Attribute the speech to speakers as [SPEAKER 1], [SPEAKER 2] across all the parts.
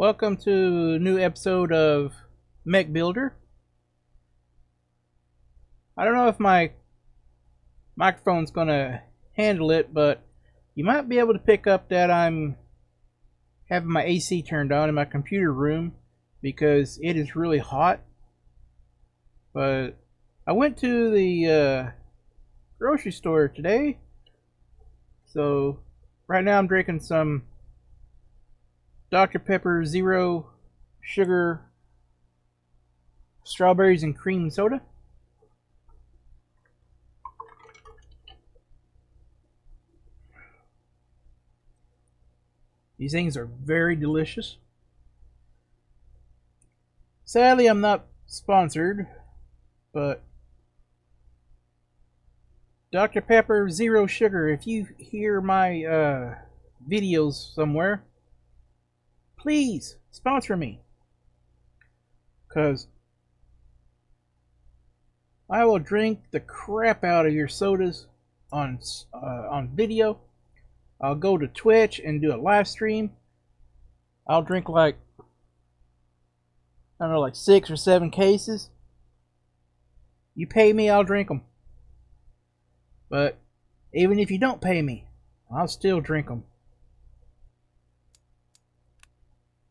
[SPEAKER 1] Welcome to a new episode of Mech Builder. I don't know if my microphone's gonna handle it, but you might be able to pick up that I'm having my AC turned on in my computer room because it is really hot. But I went to the grocery store today, so right now I'm drinking some Dr. Pepper Zero Sugar Strawberries and Cream Soda. These things are very delicious. Sadly, I'm not sponsored, but Dr. Pepper Zero Sugar, if you hear my videos somewhere, please sponsor me. Because I will drink the crap out of your sodas on video. I'll go to Twitch and do a live stream. I'll drink like, I don't know, like 6 or 7 cases. You pay me, I'll drink them. But even if you don't pay me, I'll still drink them.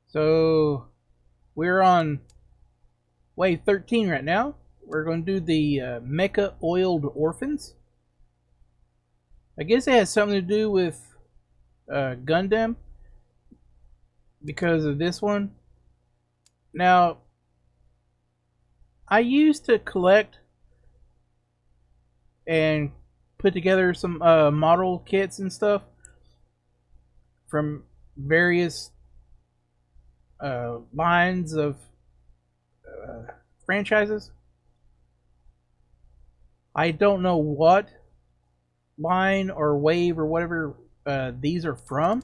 [SPEAKER 1] So we're on wave 13 right now. We're going to do the Mecha Oiled Orphans. I guess it has something to do with Gundam because of this one. Now, I used to collect and put together some model kits and stuff from various lines of franchises. I don't know what line or wave or whatever these are from.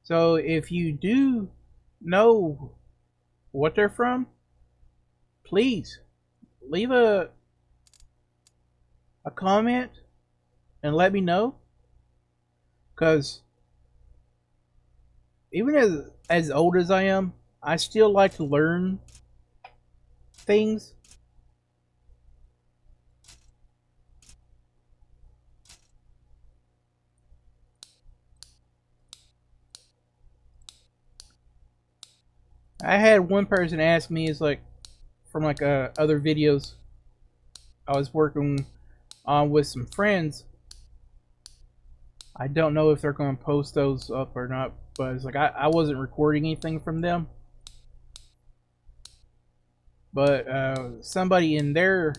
[SPEAKER 1] So if you do know what they're from, please leave a comment and let me know. Because even as old as I am, I still like to learn things. I had one person ask me, is like, from like other videos I was working on with some friends. I don't know if they're going to post those up or not, but it's like I wasn't recording anything from them. But somebody in their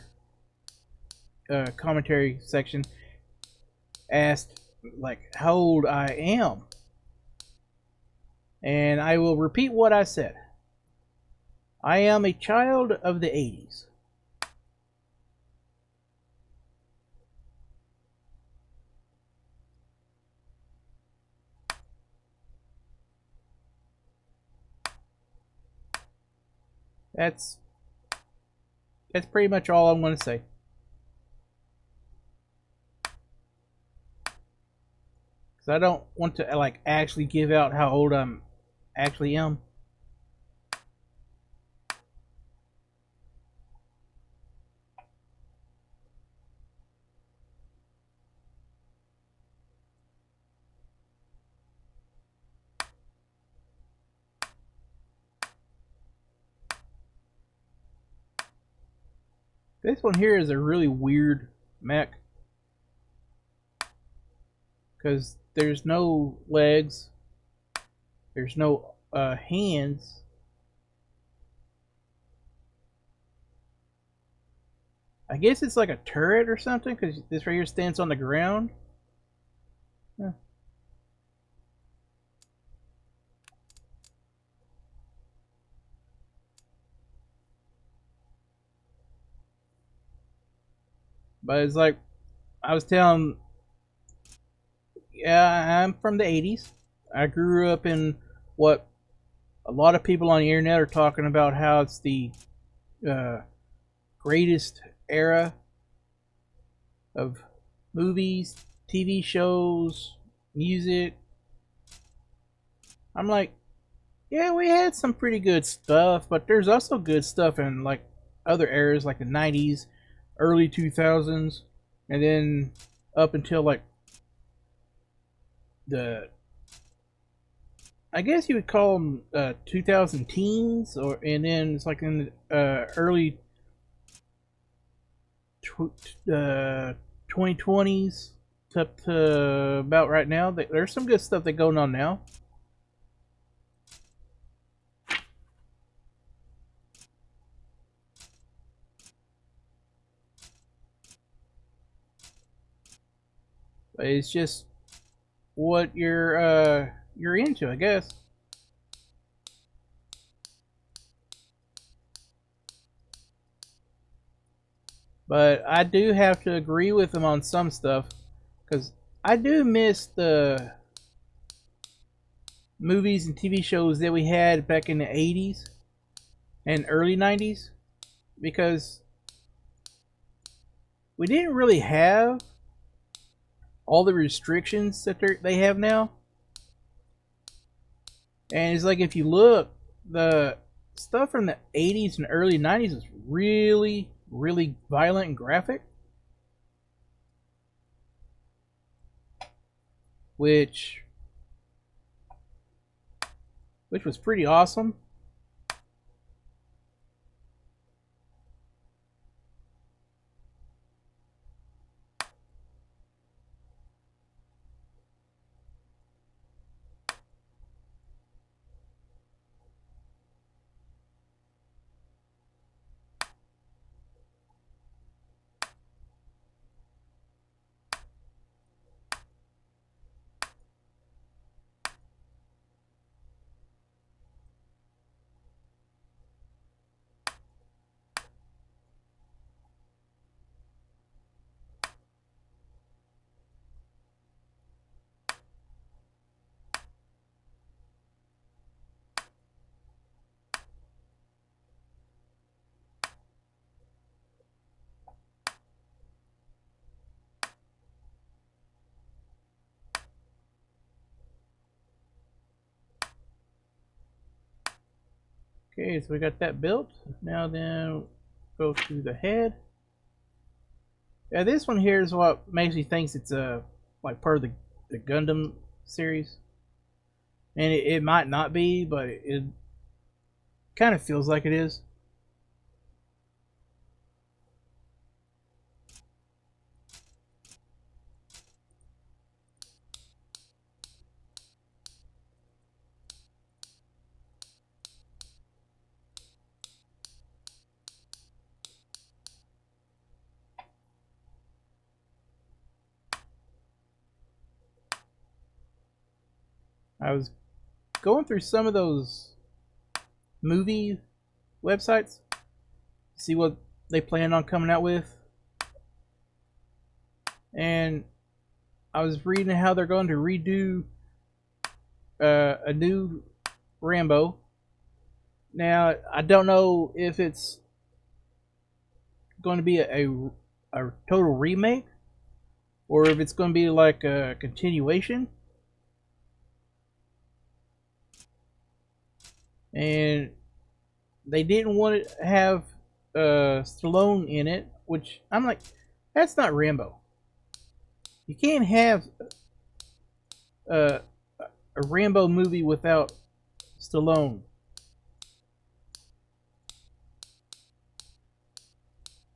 [SPEAKER 1] commentary section asked like how old I am, and I will repeat what I said. I am a child of the 80s. That's pretty much all I'm going to say. Because I don't want to like actually give out how old I'm actually am. This one here is a really weird mech. Because there's no legs. There's no hands. I guess it's like a turret or something, because this right here stands on the ground. Huh. But it's like, I was telling, yeah, I'm from the 80s. I grew up in what a lot of people on the internet are talking about, how it's the greatest era of movies, TV shows, music. I'm like, Yeah, we had some pretty good stuff, but there's also good stuff in like other eras, like the '90s, early 2000s, and then up until like the, I guess you would call them 2000 teens, or and then it's like in the early 2020s up to about right now. There's some good stuff that going on now. But it's just what you're into, I guess. But I do have to agree with him on some stuff because I do miss the movies and TV shows that we had back in the 80s and early 90s because we didn't really have all the restrictions that they have now. And it's like if you look, the stuff from the 80s and early 90s is really, really violent and graphic, which was pretty awesome. Okay, so we got that built. Now then, go to the head. Yeah, this one here is what makes me think it's like part of the Gundam series, and it might not be, but it kind of feels like it is. I was going through some of those movie websites, see what they plan on coming out with, and I was reading how they're going to redo a new Rambo. Now I don't know if it's going to be a total remake or if it's going to be like a continuation. And they didn't want to have Stallone in it, which I'm like, that's not Rambo. You can't have uh, a Rambo movie without Stallone.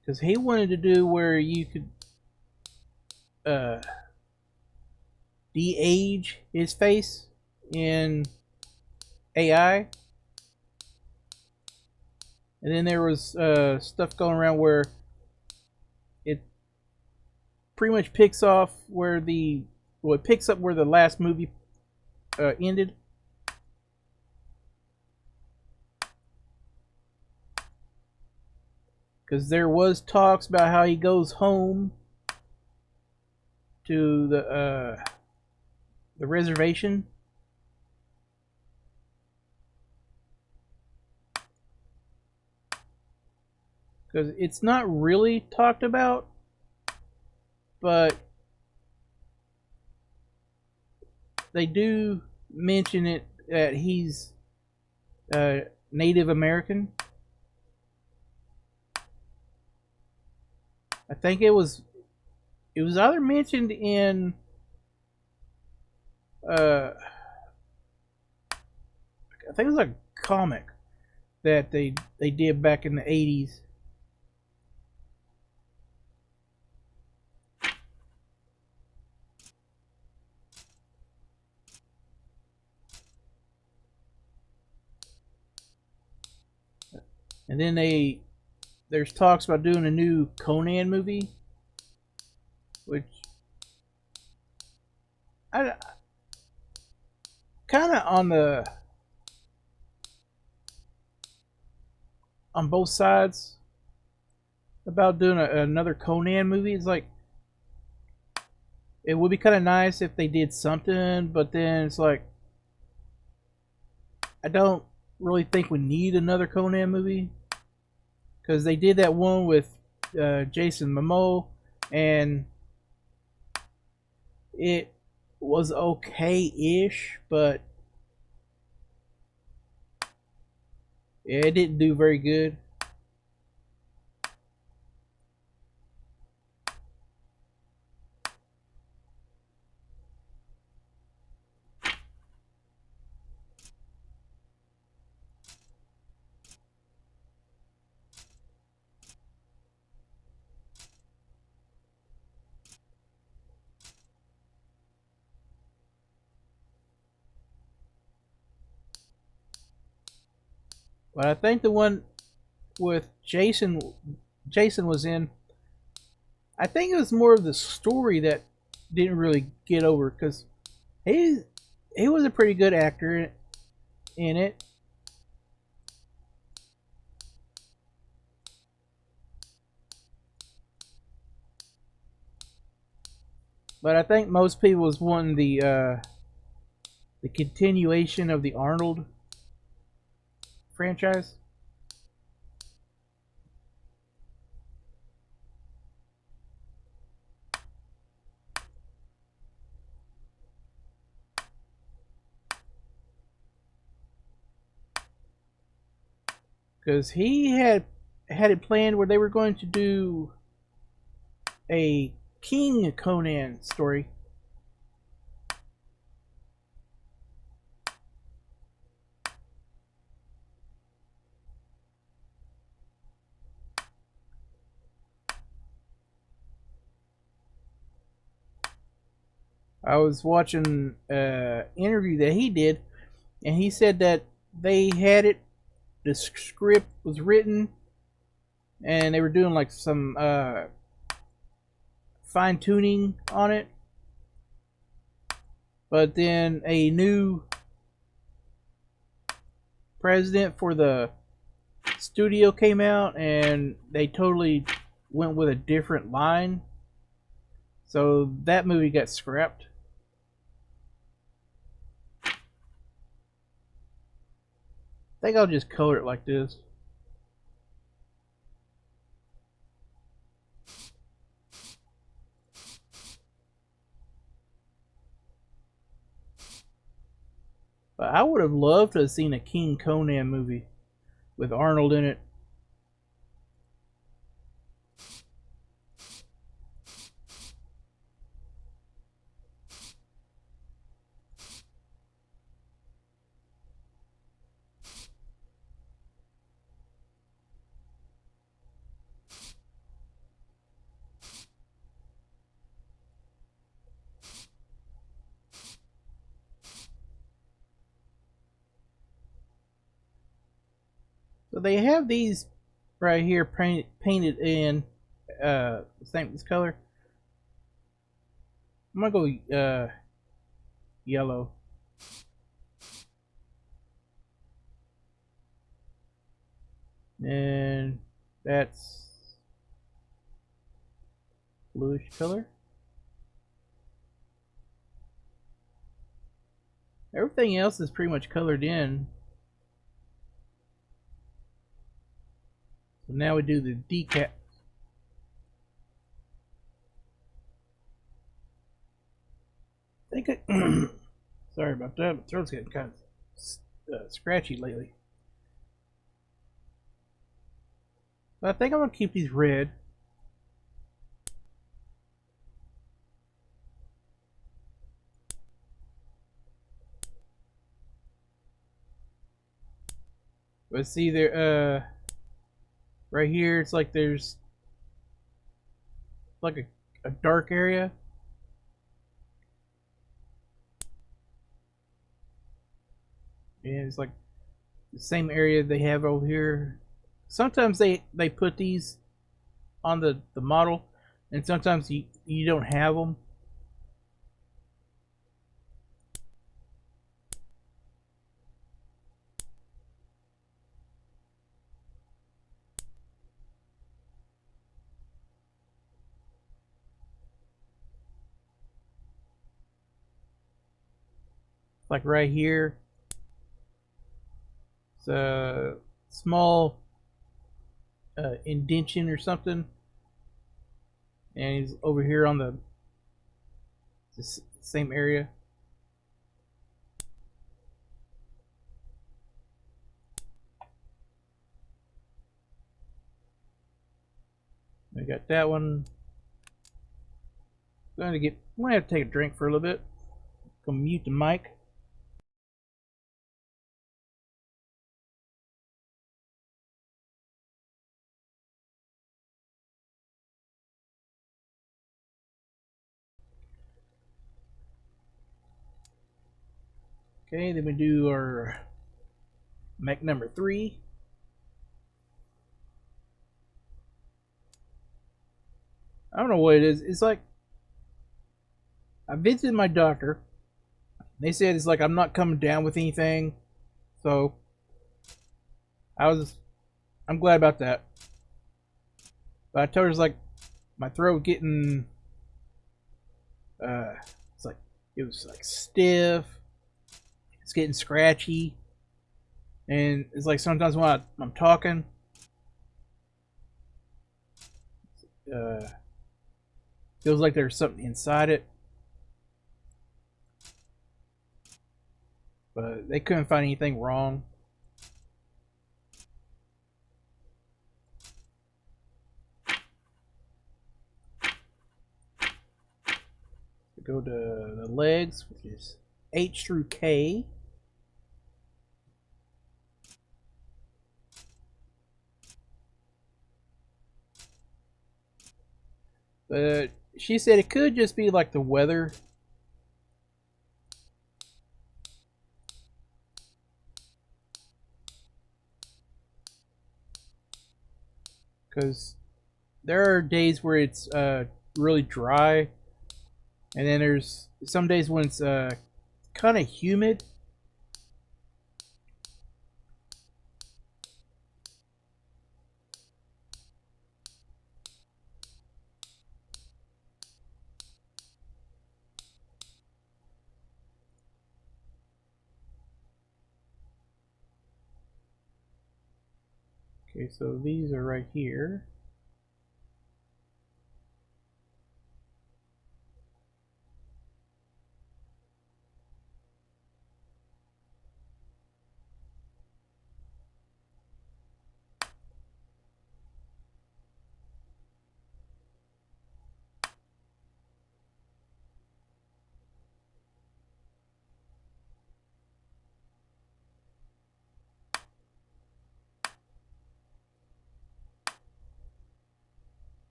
[SPEAKER 1] Because he wanted to do where you could uh, de-age his face in AI. And then there was stuff going around where it pretty much picks off where it picks up where the last movie ended. Because there was talks about how he goes home to the reservation. Because it's not really talked about, but they do mention it that he's Native American. I think it was either mentioned in uh, I think it was a comic that they did back in the 80s. And then there's talks about doing a new Conan movie, which I kind of on both sides about doing another Conan movie. It's like it would be kind of nice if they did something, but then it's like I don't really think we need another Conan movie because they did that one with Jason Momoa, and it was okay-ish, but it didn't do very good. But I think the one with Jason was in. I think it was more of the story that didn't really get over because he he was a pretty good actor in it. But I think most people was wanting the continuation of the Arnold franchise. Because he had it planned where they were going to do a King Conan story. I was watching an interview that he did, and he said that they had it. The script was written, and they were doing like some fine tuning on it. But then a new president for the studio came out, and they totally went with a different line. So that movie got scrapped. I think I'll just color it like this. But I would have loved to have seen a King Conan movie with Arnold in it. So they have these right here painted in the same this color. I'm gonna go yellow. And that's bluish color. Everything else is pretty much colored in. So now we do the decap. I think sorry about that, my throat's getting kind of scratchy lately. But I think I'm gonna keep these red. But see there, right here, it's like there's like a dark area. And it's like the same area they have over here. Sometimes they put these on the model, and sometimes you don't have them. Like right here, it's a small indention or something, and he's over here on the same area. I got that one. I'm gonna have to take a drink for a little bit. Gonna mute the mic. Okay, then we do our mech number 3. I don't know what it is. It's like I visited my doctor. They said it's like I'm not coming down with anything, so I'm glad about that. But I told her it's like my throat getting it's like it was like stiff. It's getting scratchy, and it's like sometimes when I'm talking, feels like there's something inside it. But they couldn't find anything wrong. Go to the legs, which is H through K. But she said it could just be like the weather. Because there are days where it's really dry, and then there's some days when it's kind of humid. Okay, so these are right here.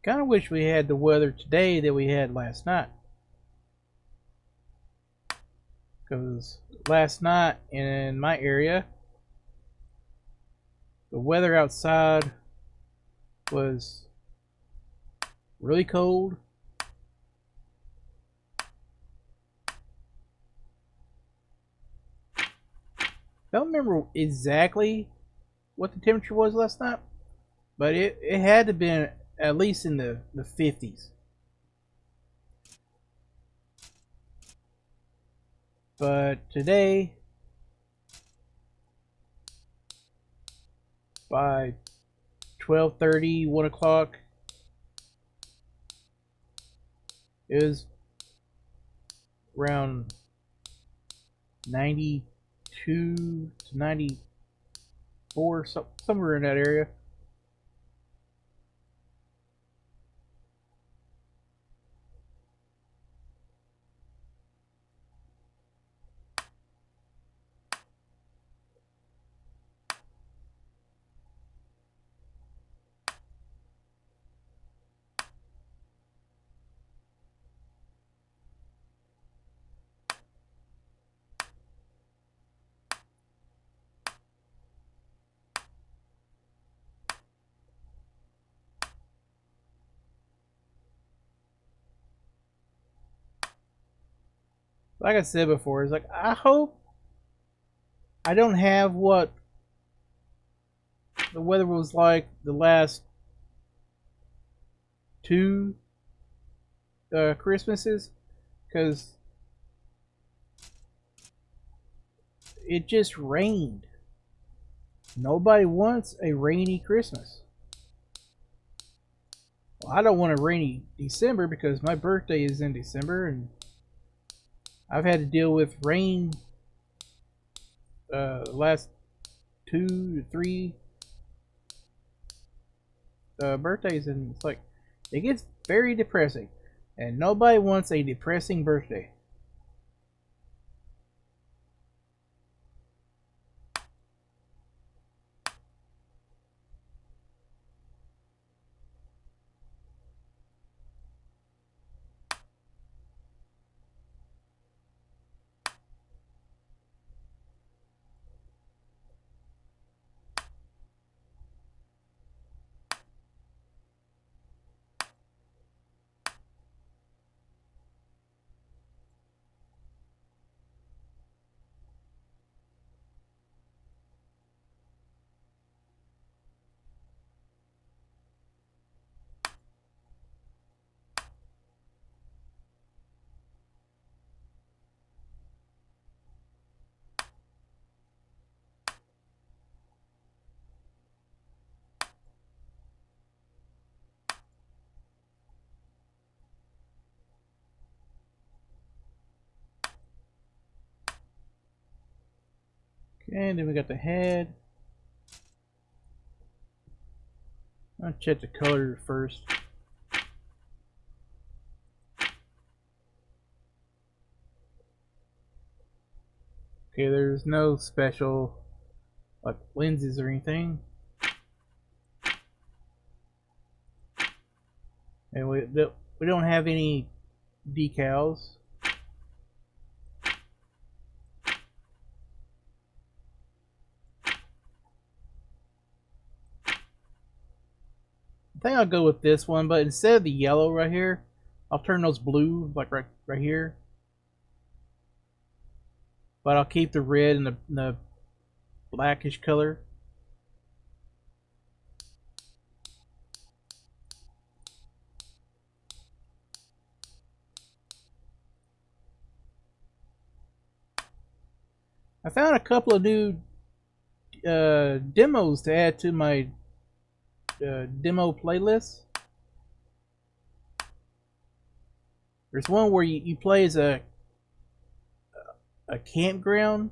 [SPEAKER 1] Kind of wish we had the weather today that we had last night. Because last night in my area, the weather outside was really cold. Don't remember exactly what the temperature was last night, but it had to been at least in the 50s. But today, by 12:30, 1 o'clock, it was around 92 92 to 94, somewhere in that area. Like I said before, it's like I hope I don't have what the weather was like the last two Christmases, because it just rained. Nobody wants a rainy Christmas. Well, I don't want a rainy December because my birthday is in December, and I've had to deal with rain the last 2 to 3 birthdays, and it's like it gets very depressing, and nobody wants a depressing birthday. Okay, and then we got the head. I'll check the color first. Okay, there's no special like lenses or anything. And we don't have any decals. I think I'll go with this one, but instead of the yellow right here, I'll turn those blue, like right here. But I'll keep the red and the blackish color. I found a couple of new demos to add to my demo playlist. There's one where you play as a campground.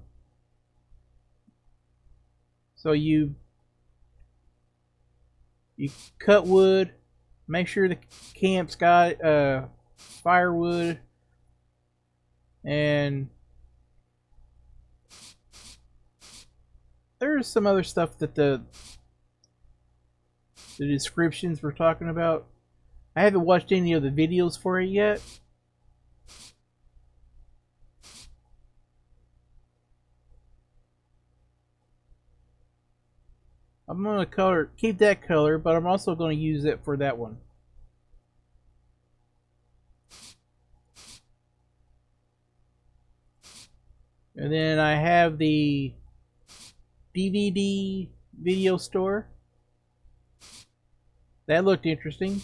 [SPEAKER 1] So you cut wood, make sure the camp's got firewood, and there's some other stuff that the descriptions we're talking about. I haven't watched any of the videos for it yet. I'm going to keep that color, but I'm also going to use it for that one. And then I have the DVD video store. That looked interesting.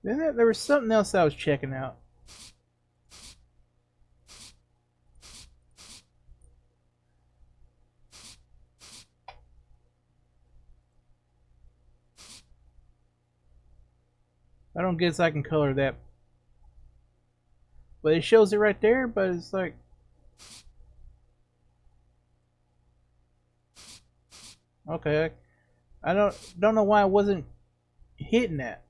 [SPEAKER 1] Then there was something else I was checking out. I don't guess I can color that. But it shows it right there, but it's like... Okay. I don't know why I wasn't hitting that.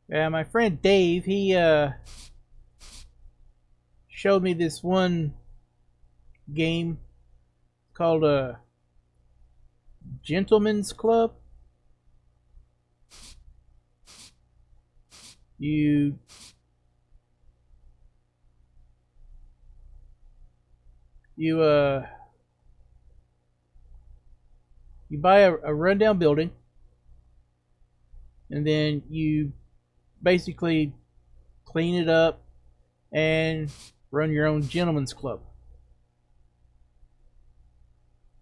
[SPEAKER 1] Yeah, my friend Dave, he showed me this one game called Gentleman's Club. You you uh you buy a rundown building, and then you basically clean it up and run your own gentleman's club.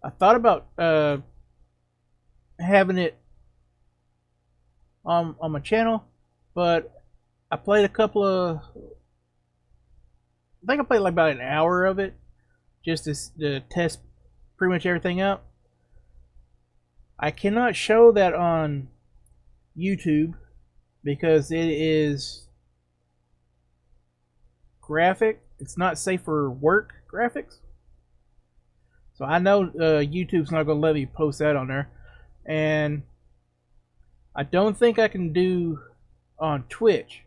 [SPEAKER 1] I thought about having it on my channel, but I played a couple of. I think I played like about an hour of it just to test pretty much everything out. I cannot show that on YouTube because it is graphic. It's not safe for work graphics. So I know YouTube's not going to let me post that on there. And I don't think I can do on Twitch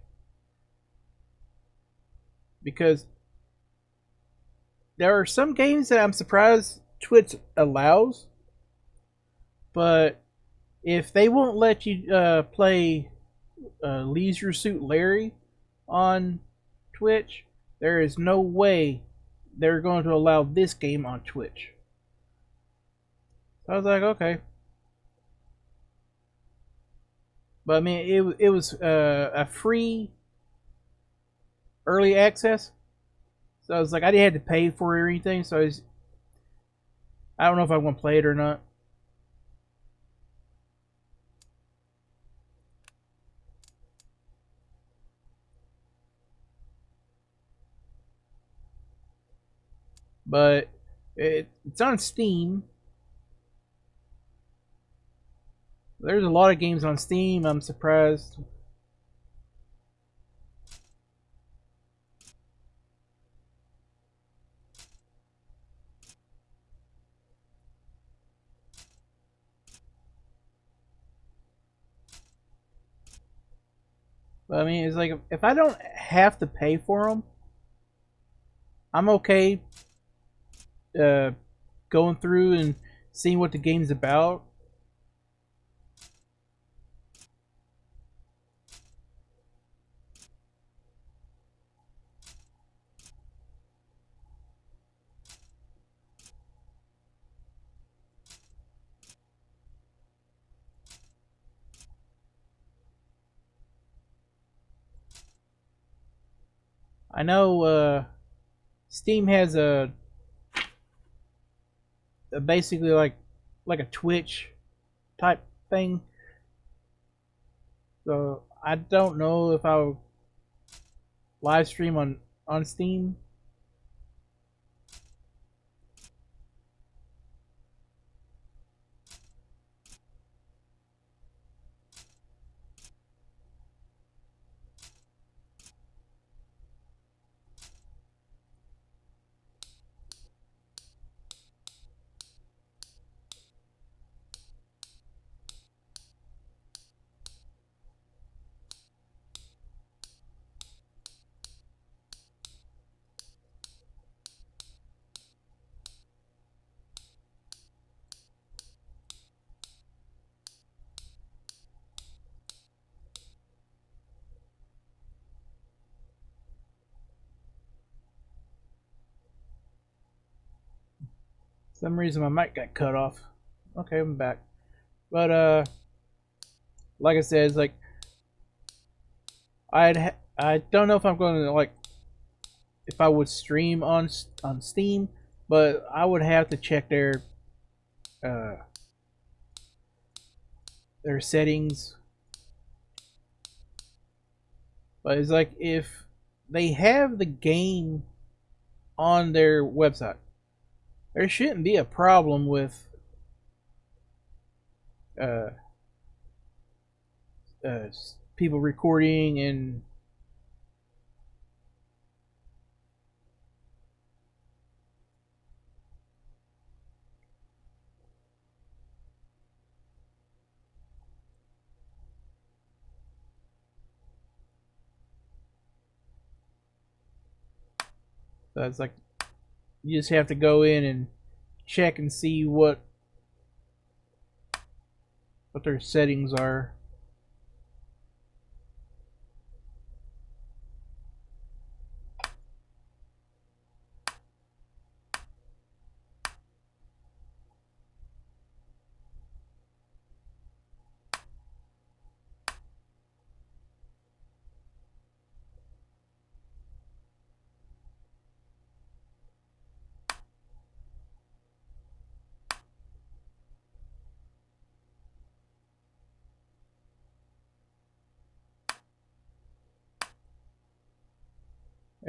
[SPEAKER 1] because there are some games that I'm surprised Twitch allows, but if they won't let you play Leisure Suit Larry on Twitch, there is no way they're going to allow this game on Twitch. So I was like, okay. But I mean, it was a free early access. So I was like, I didn't have to pay for it or anything. So I don't know if I want to play it or not. But it's on Steam. There's a lot of games on Steam. I'm surprised. But I mean, it's like if I don't have to pay for them, I'm okay uh, going through and seeing what the game's about. I know Steam has a basically like a Twitch type thing. So I don't know if I'll live stream on Steam. some reason my mic got cut off. Okay, I'm back. But like I said, it's like I don't know if I'm going to like if I would stream on Steam, but I would have to check uh their settings. But it's like if they have the game on their website, there shouldn't be a problem with uh, uh, people recording and so it's like you just have to go in and check and see what their settings are.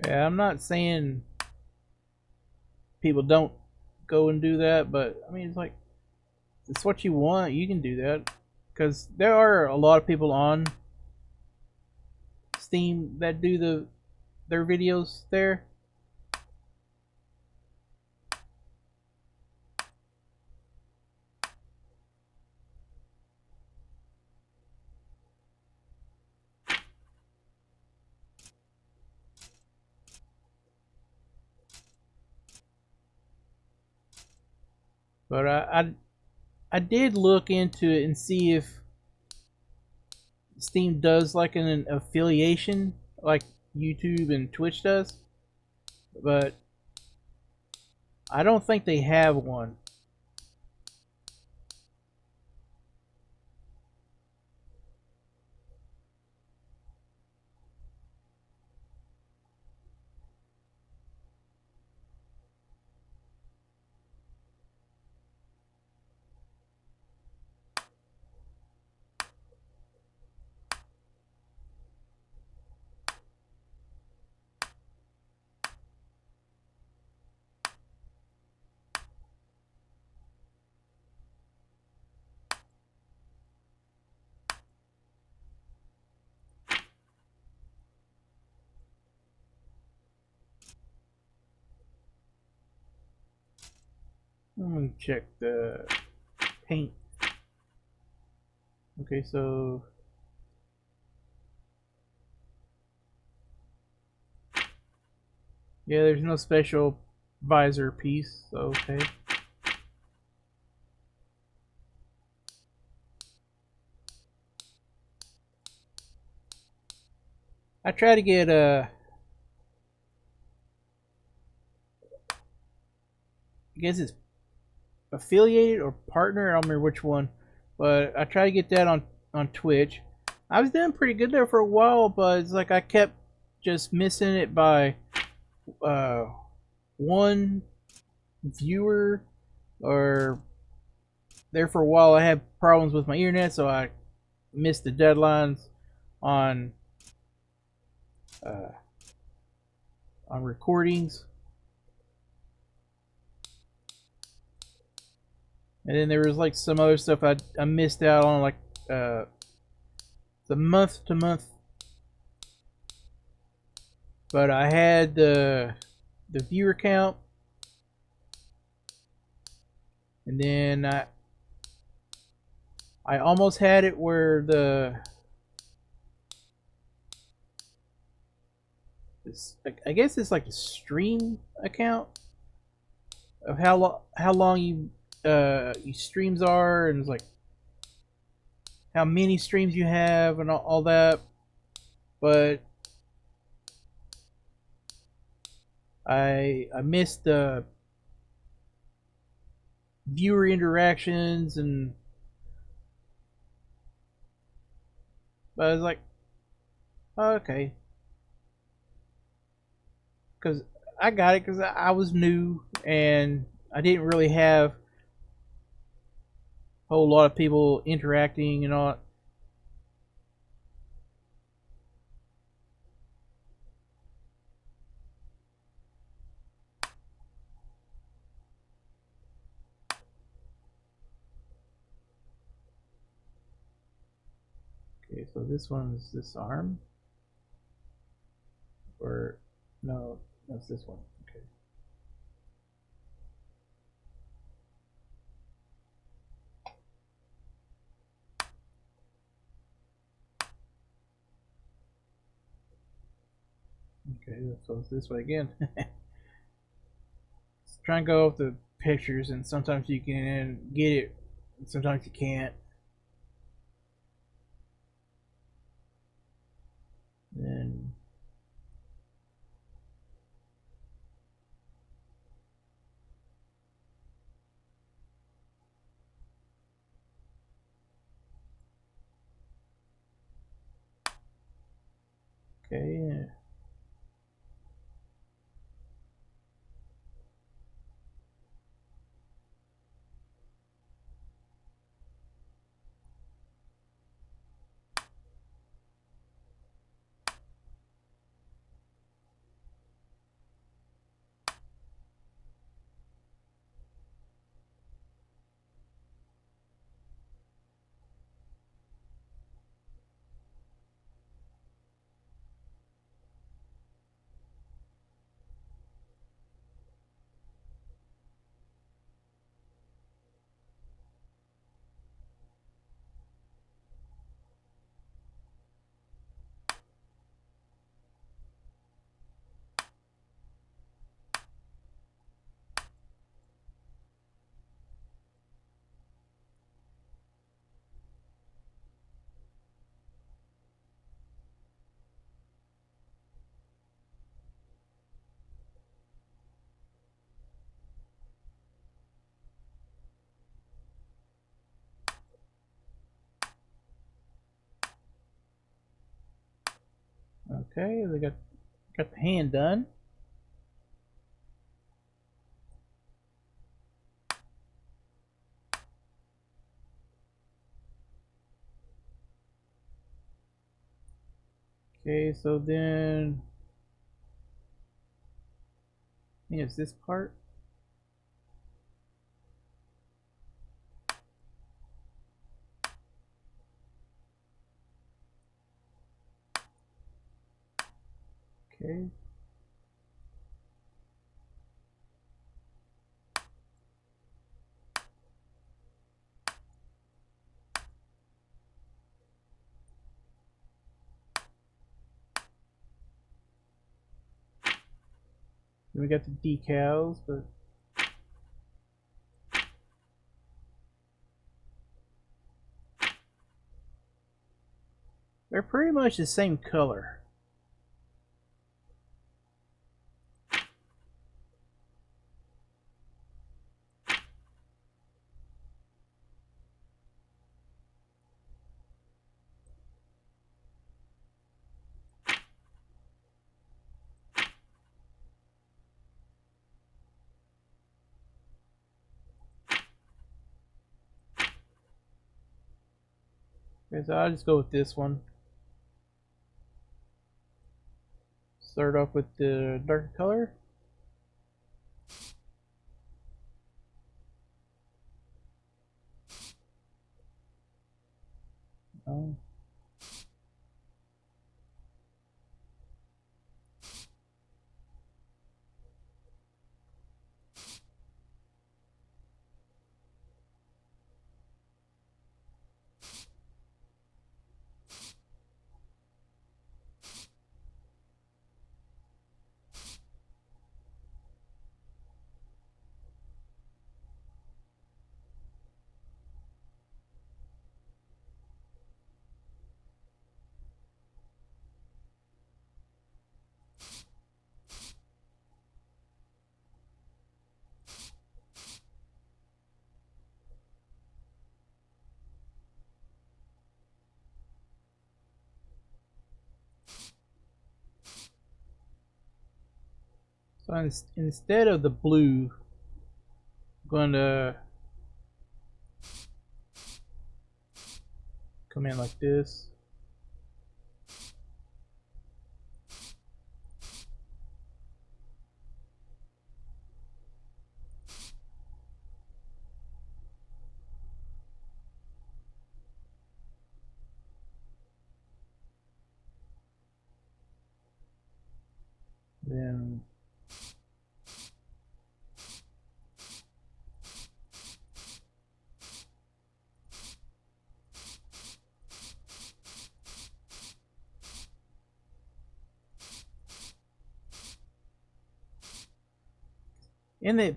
[SPEAKER 1] Yeah, I'm not saying people don't go and do that, but I mean it's like it's what you want. You can do that because there are a lot of people on Steam that do their videos there. But I did look into it and see if Steam does like an affiliation like YouTube and Twitch does, but I don't think they have one. I'm gonna check the paint. Okay, so yeah, there's no special visor piece. So okay. I try to get I guess it's affiliated or partner. I don't remember which one, but I try to get that on Twitch. I was doing pretty good there for a while, but it's like I kept just missing it by uh, one viewer, or there for a while I had problems with my internet, so I missed the deadlines on uh, on recordings. And then there was like some other stuff I missed out on, like the month to month. But I had the viewer count, and then I almost had it where I guess it's like a stream account of how long you streams are, and it's like how many streams you have and all that. But I missed viewer interactions, and but I was like, oh, okay, because I got it because I was new and I didn't really have a whole lot of people interacting and all. Okay, so this one's this arm, or no, that's this one. Okay. Okay, so it's this way again. Try and go with the pictures, and sometimes you can get it, and sometimes you can't. Then okay, okay, they got the hand done. Okay, so then I think it's this part. Okay. Then we got the decals, but they're pretty much the same color. Okay, so I'll just go with this one. Start off with the darker color. Oh. So instead of the blue, I'm going to come in like this. Then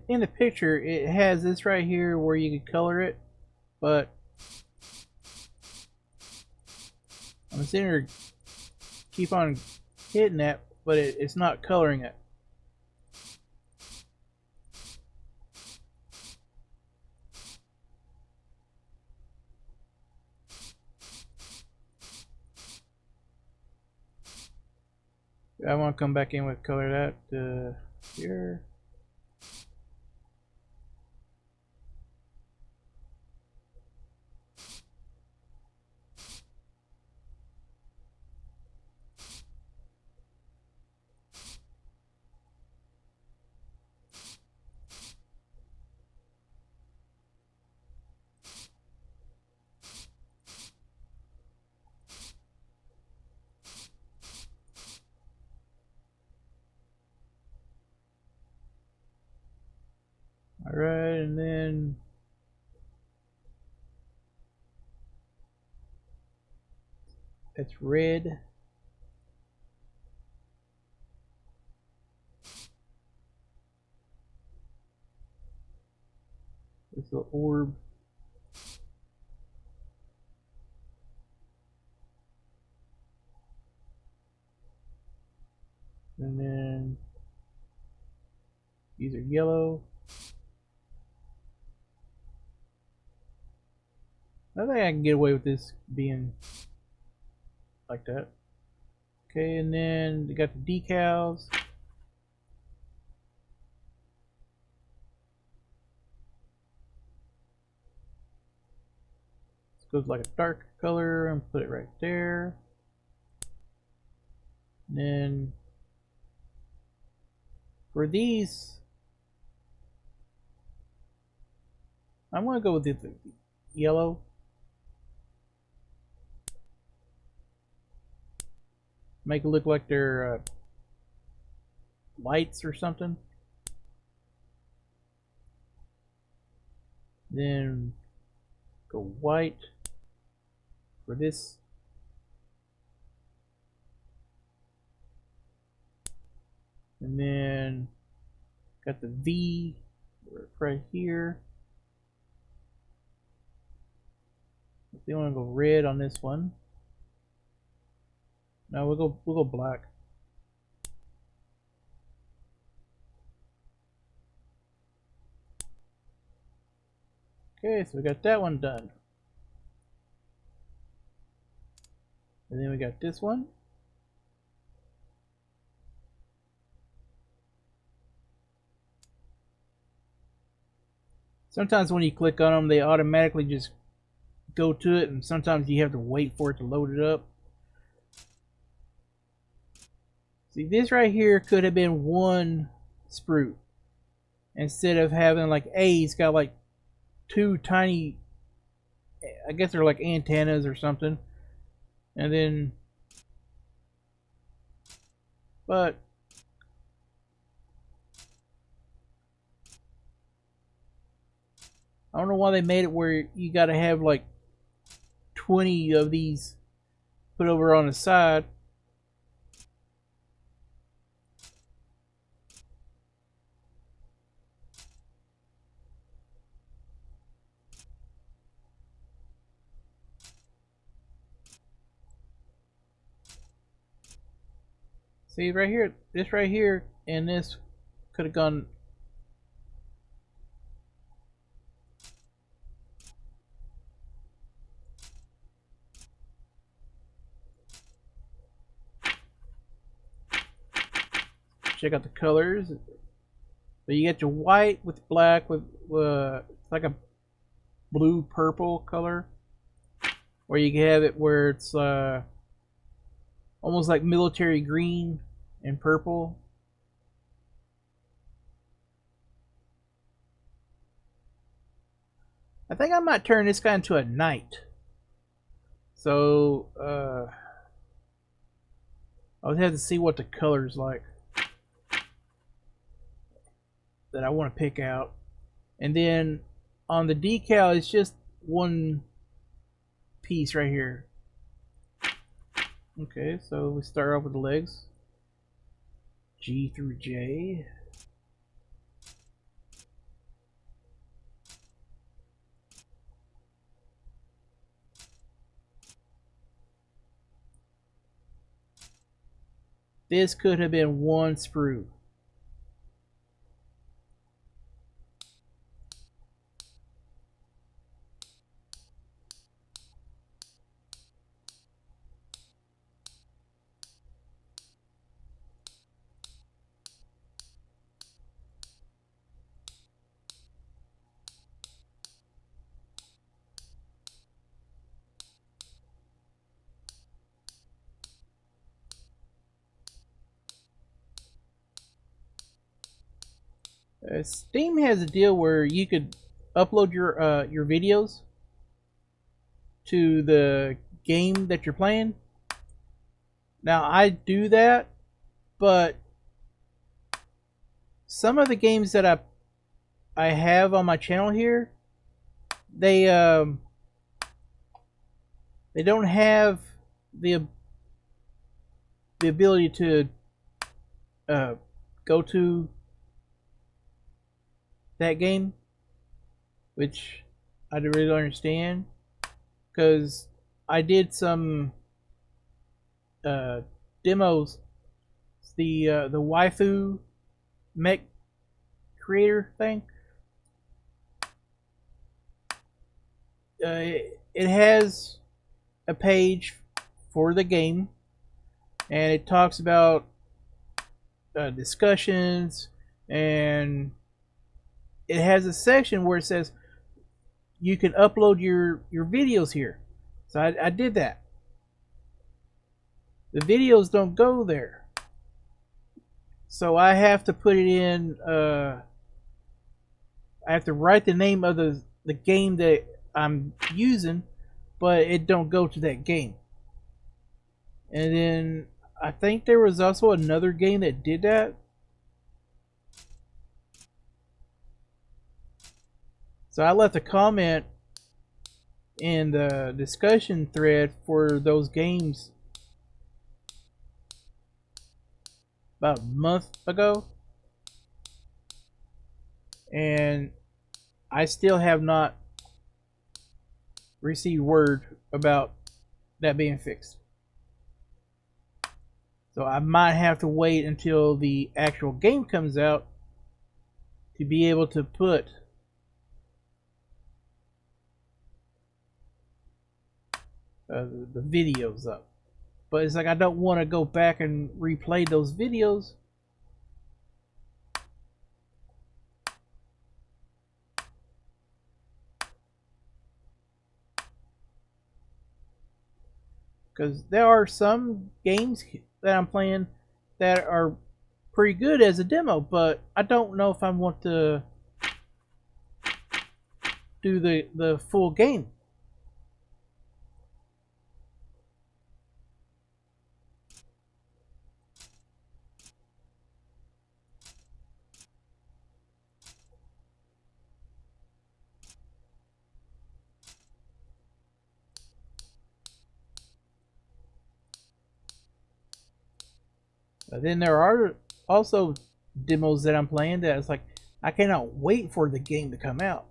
[SPEAKER 1] in the picture, it has this right here where you can color it, but I'm sitting here keep on hitting that, but it's not coloring it. I want to come back in with color that here. Alright, and then it's red. This little orb. And then these are yellow. I think I can get away with this being like that. Okay, and then they got the decals. This goes like a dark color and put it right there. And then for these, I'm going to go with the yellow. Make it look like they're lights or something. Then go white for this. And then got the V right here. If you want to go red on this one. No, we'll go black. Okay, so we got that one done. And then we got this one. Sometimes when you click on them, they automatically just go to it, and sometimes you have to wait for it to load it up. See, this right here could have been one sprue. Instead of having like it's got like two tiny, I guess they're like antennas or something. And then, but I don't know why they made it where you got to have like 20 of these put over on the side. See right here, this right here, and this could have gone. check out the colors. So you get your white with black with it's like a blue purple color, or you can have it where it's almost like military green and purple. I think I might turn this guy into a knight. So I'll have to see what the color's like that I want to pick out. And then on the decal, it's just one piece right here. Okay, so we start off with the legs. G through J. This could have been one sprue. Steam has a deal where you could upload your videos to the game that you're playing. Now I do that, but some of the games that I have on my channel here, they don't have the ability to go to that game, which I really don't understand, because I did some demos. The waifu mech creator thing. It has a page for the game, and it talks about discussions, and it has a section where it says you can upload your videos here. So I did that. The videos don't go there, so I have to put it in. I have to write the name of the game that I'm using, but it don't go to that game. And then I think there was also another game that did that. So I left a comment in the discussion thread for those games about a month ago, and I still have not received word about that being fixed. So I might have to wait until the actual game comes out to be able to put the videos up. But it's like I don't want to go back and replay those videos. Because there are some games that I'm playing that are pretty good as a demo, but I don't know if I want to do the full game. Then there are also demos that I'm playing that it's like I cannot wait for the game to come out.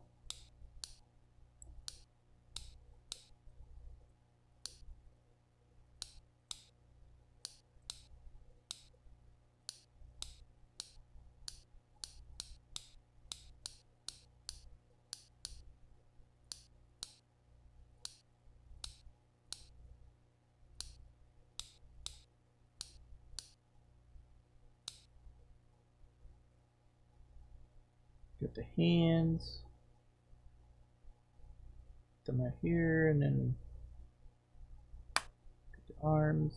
[SPEAKER 1] Get the hands. Put them out here, and then get the arms.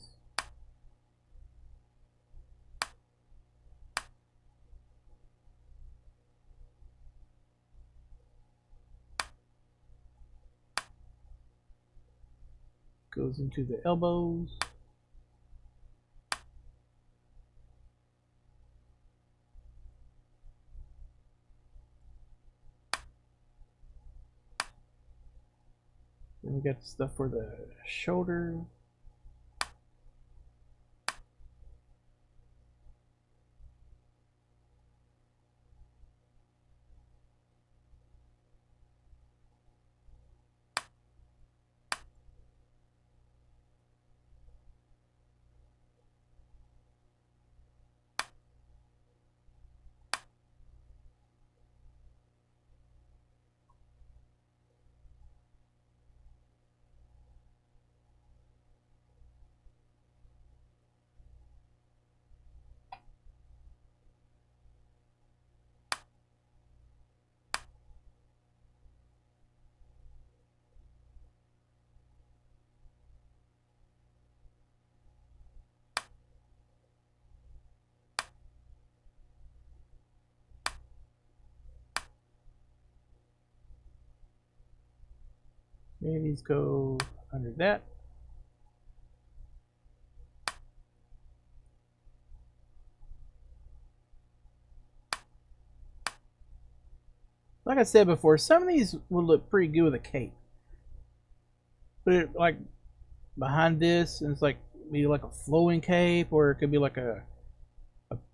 [SPEAKER 1] Goes into the elbows. Then we got stuff for the shoulder. Okay, these go under that. Like I said before, some of these will look pretty good with a cape. Put it like behind this, and it's like be like a flowing cape, or it could be like a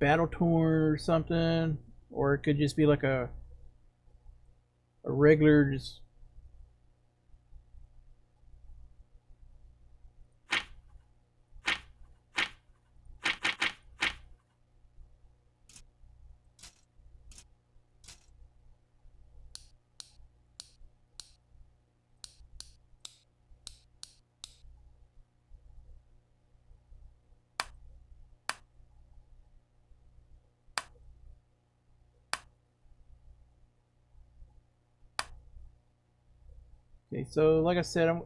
[SPEAKER 1] battle torn or something, or it could just be like a regular just. Okay, so like I said, I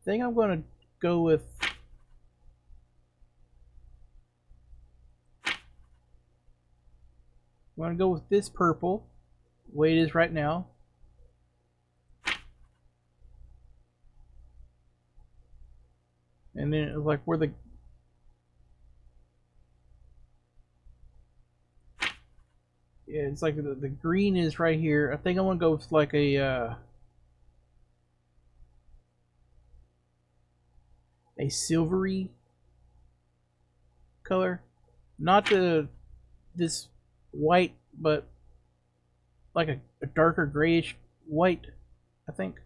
[SPEAKER 1] think I'm going to go with this purple, the way it is right now. And then it's like where the it's like the green is right here. I think I want to go with like a silvery color, not this white, but like a darker grayish white, I think.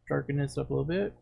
[SPEAKER 1] Darken this up a little bit.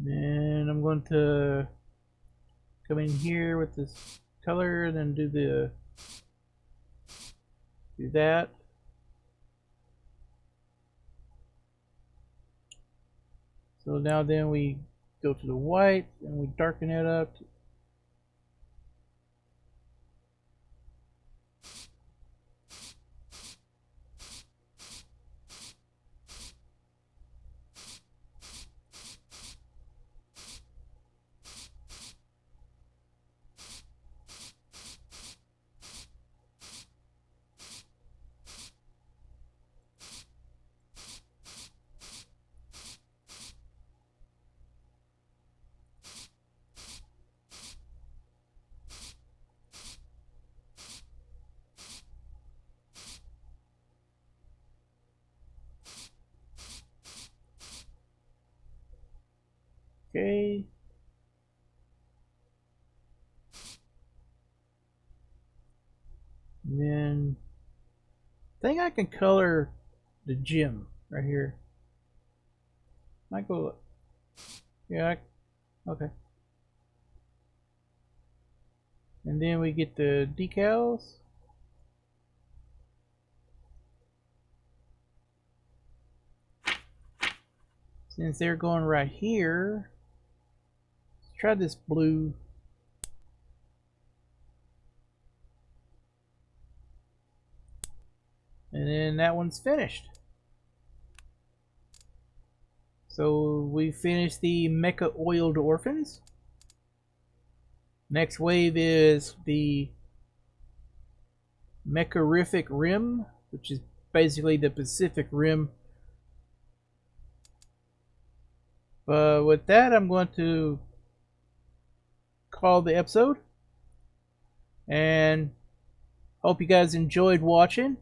[SPEAKER 1] Then I'm going to come in here with this color and then do that. So now then we go to the white and we darken it up. Okay. And then I think I can color the gym right here. Might go. Yeah. Okay. And then we get the decals. Since they're going right here, let's try this blue. And then that one's finished. So we finished the Mecha Oiled Orphans. Next wave is the Mecharific Rim, which is basically the Pacific Rim. But with that, I'm going to call the episode. And hope you guys enjoyed watching.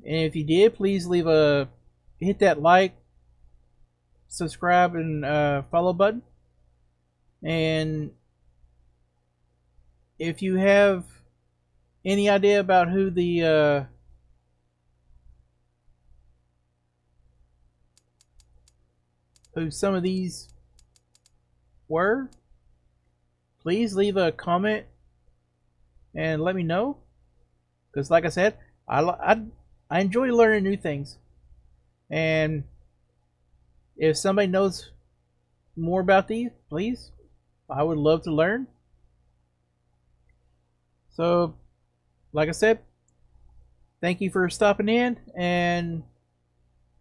[SPEAKER 1] And if you did, please hit that like, subscribe, and follow button. And if you have any idea about who who some of these were, please leave a comment and let me know. Because like I said, I enjoy learning new things. And if somebody knows more about these, please, I would love to learn. So, like I said, thank you for stopping in, and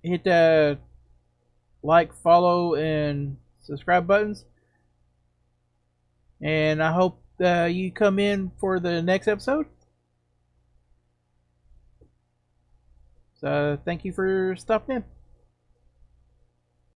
[SPEAKER 1] hit the like, follow, and subscribe buttons. And I hope you come in for the next episode. So, thank you for stopping in.